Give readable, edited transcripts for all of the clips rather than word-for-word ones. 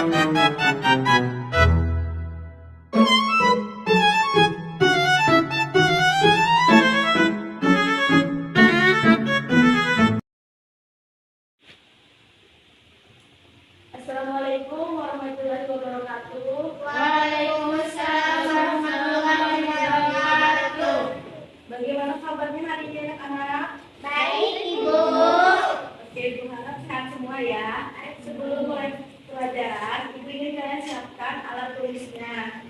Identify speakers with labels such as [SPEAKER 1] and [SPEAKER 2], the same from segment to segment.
[SPEAKER 1] Assalamualaikum warahmatullahi wabarakatuh.
[SPEAKER 2] Waalaikumsalam warahmatullahi wabarakatuh.
[SPEAKER 1] Bagaimana kabarnya hari ini anak-anak?
[SPEAKER 2] Baik, Ibu.
[SPEAKER 1] Oke, Ibu harap sehat semua ya. Sebelum mulai pelajaran, Ibu ingin kalian siapkan alat tulisnya.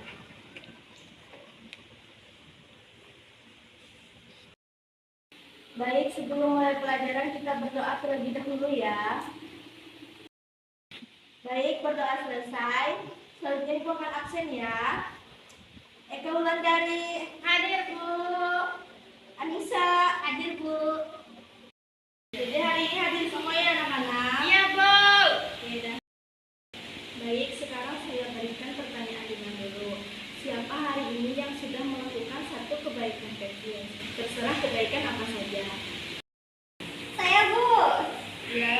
[SPEAKER 1] Baik, sebelum mulai pelajaran kita berdoa terlebih dahulu ya. Baik, berdoa selesai. Selanjutnya Ibu akan absen ya. Eka Wulandari,
[SPEAKER 2] Hadir, Bu.
[SPEAKER 1] Anissa,
[SPEAKER 2] Hadir, Bu.
[SPEAKER 1] jadi hari ini hadir semua ya anak-anak.
[SPEAKER 2] Iya, Bu.
[SPEAKER 1] Oke, dah. Baik, sekarang saya berikan pertanyaan dulu. Siapa hari ini yang sudah melakukan satu kebaikan kecil? Terserah kebaikan apa saja.
[SPEAKER 2] Saya, Bu.
[SPEAKER 1] Ya,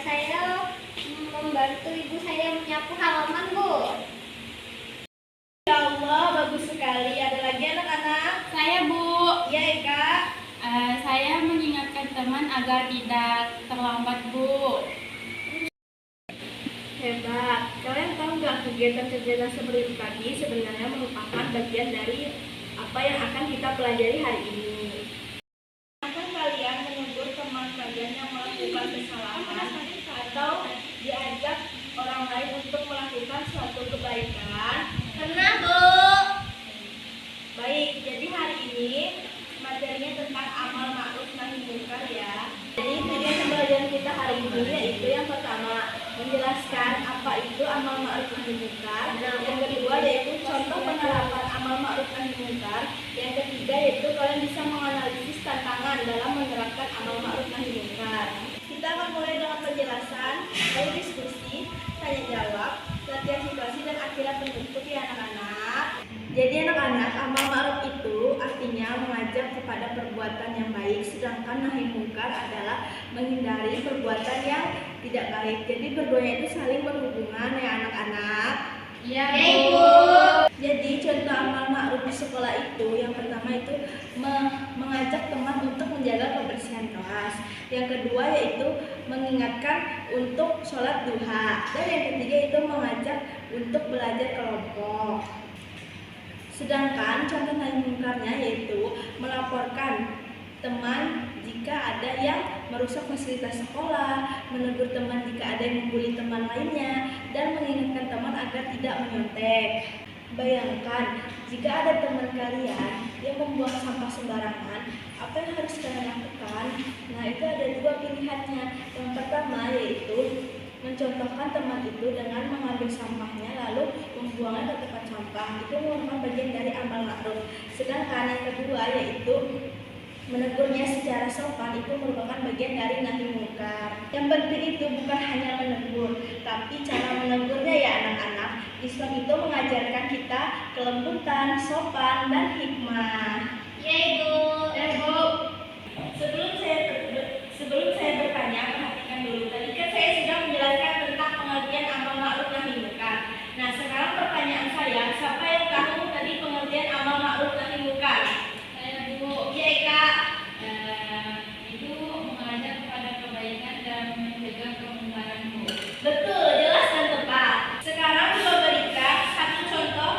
[SPEAKER 2] Saya membantu ibu saya menyapu halaman, Bu.
[SPEAKER 1] ya Allah, bagus sekali. Ada lagi anak-anak?
[SPEAKER 3] Saya, Bu.
[SPEAKER 1] Ya, Eka.
[SPEAKER 3] Saya mengingatkan teman agar tidak terlambat, Bu.
[SPEAKER 1] Hebat. Kalian tahu nggak kegiatan-kegiatan seperti tadi sebenarnya merupakan bagian dari apa yang akan kita pelajari hari ini. Akan kalian menegur teman kalian yang melakukan kesalahan atau diajak orang lain untuk melakukan suatu kebaikan?
[SPEAKER 2] Pernah, Bu.
[SPEAKER 1] Baik, jadi hari ini materinya tentang amal ma'ruf nahi munkar ya. Jadi tujuan pembelajaran kita hari ini yaitu yang pertama menjelaskan apa itu amal ma'ruf nahi munkar. Yang kedua yaitu contoh penerapan amal ma'ruf nahi munkar. Yang ketiga yaitu kalian bisa menganalisis tantangan dalam menerapkan amal ma'ruf nahi munkar. Kita akan mulai dengan penjelasan, lalu diskusi, tanya jawab, latihan situasi dan akhirnya penutup ya anak-anak. Jadi anak-anak, amal ma'ruf itu artinya mengajak kepada perbuatan yang baik, sedangkan nahi munkar adalah menghindari perbuatan yang tidak baik. Jadi keduanya itu saling berhubungan ya anak-anak.
[SPEAKER 3] Iya,
[SPEAKER 2] Bu.
[SPEAKER 1] Jadi contoh amal ma'ruf di sekolah itu yang pertama itu mengajak teman untuk menjaga kebersihan kelas. Yang kedua yaitu mengingatkan untuk sholat duha. Dan yang ketiga itu mengajak untuk belajar kelompok. Sedangkan contoh nahi mungkarnya yaitu melaporkan teman jika ada yang merusak fasilitas sekolah, menegur teman jika ada yang membuli teman lainnya, dan mengingatkan teman agar tidak menyontek. Bayangkan, jika ada teman kalian yang membuang sampah sembarangan, apa yang harus kalian lakukan? Nah, itu ada dua pilihannya. Yang pertama yaitu mencontohkan teman itu dengan mengambil sampahnya lalu membuangnya ke tempat sampah. Itu merupakan bagian dari amal ma'ruf. Sedangkan yang kedua yaitu menegurnya secara sopan, itu merupakan bagian dari nahi munkar. Yang penting itu bukan hanya menegur, tapi cara menegurnya ya anak-anak. Islam itu mengajarkan kita kelembutan, sopan, dan hikmah.
[SPEAKER 2] Iya, Ibu.
[SPEAKER 1] Bu, sebelum saya bertanya, perhatikan dulu. Tadi kan saya sudah menjelaskan tentang pengertian amal ma'ruf nahi munkar. Nah, sekarang pertanyaan saya, siapa yang tahu tadi pengertian amal ma'ruf nahi munkar?
[SPEAKER 3] Saya, Bu.
[SPEAKER 1] Ya, Eka.
[SPEAKER 3] Itu mengajak kepada kebaikan dan mencegah kemungkaran, Bu.
[SPEAKER 1] Betul, jelas dan tepat. Sekarang coba berikan satu contoh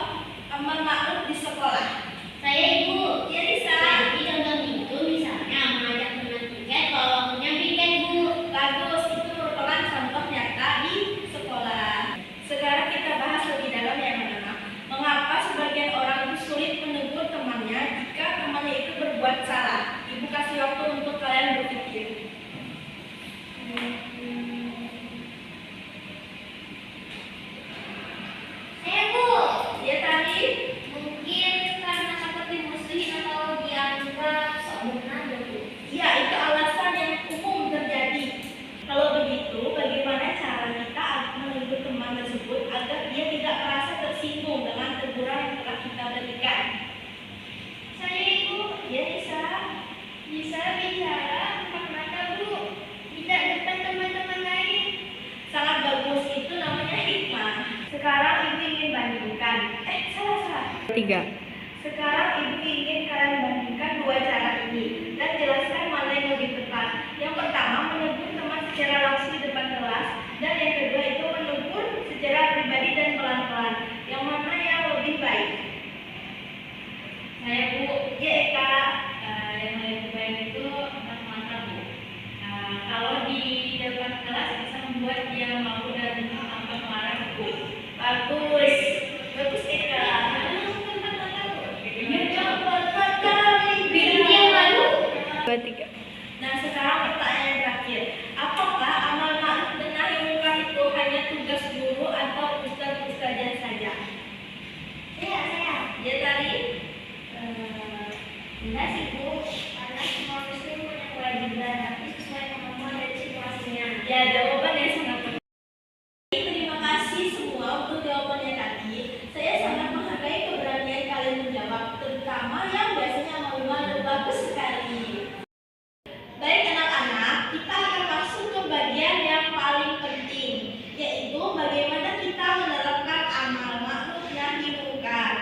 [SPEAKER 1] amal ma'ruf di sekolah.
[SPEAKER 2] Saya, Ibu.
[SPEAKER 1] Ya, Lisa.
[SPEAKER 2] Jadi
[SPEAKER 1] Sekarang ibu ingin bandingkan. Salah.
[SPEAKER 4] 3.
[SPEAKER 1] Sekarang ibu ingin kalian bandingkan dua cara ini dan jelaskan mana yang lebih tepat. Yang pertama, menegur teman secara langsung di depan kelas, dan yang kedua itu menegur secara pribadi dan pelan-pelan. Yang mana yang lebih baik?
[SPEAKER 3] Saya Bu,
[SPEAKER 1] Ya, Eka.
[SPEAKER 3] yang lebih baik itu mata Bu. Kalau di depan kelas bisa membuat dia malu dan tampak marah Bu.
[SPEAKER 1] Bagus, Eka.
[SPEAKER 2] Bikin dia malu.
[SPEAKER 4] 2, 3.
[SPEAKER 1] Nah, sekarang pertanyaan terakhir. Apakah amal ma'ruf dan nahi munkar itu hanya tugas guru atau ustaz-ustazah saja?
[SPEAKER 2] Saya.
[SPEAKER 1] Ya tadi?
[SPEAKER 2] Enggak sih Bu, karena semua muslim punya kewajiban, tapi sesuai kemampuan dan situasinya.
[SPEAKER 1] Ya, jawabannya sangat tepat. Terima kasih semua untuk jawabannya tadi. Saya sangat menghargai keberanian kalian menjawab, terutama yang biasanya malu-malu. Bagus sekali. Baik anak-anak, kita akan masuk ke bagian yang paling penting, yaitu bagaimana kita menerapkan amal ma'ruf nahi munkar.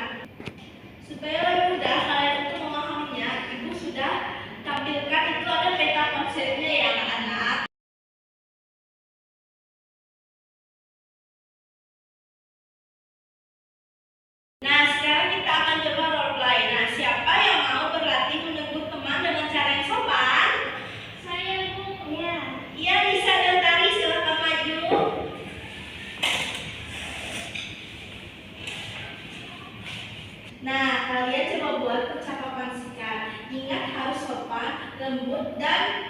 [SPEAKER 1] Supaya lebih mudah kalian untuk memahaminya, ibu sudah tampilkan itu ada peta konsepnya ya anak-anak. Nah, sekarang kita akan coba role play. Nah, siapa yang mau berlatih menegur teman dengan cara yang sopan?
[SPEAKER 2] Saya Bu. Ya.
[SPEAKER 1] Iya, Lisa dan Tari, silakan maju. Nah, kalian coba buat percakapan singkat. Ingat harus sopan, lembut, dan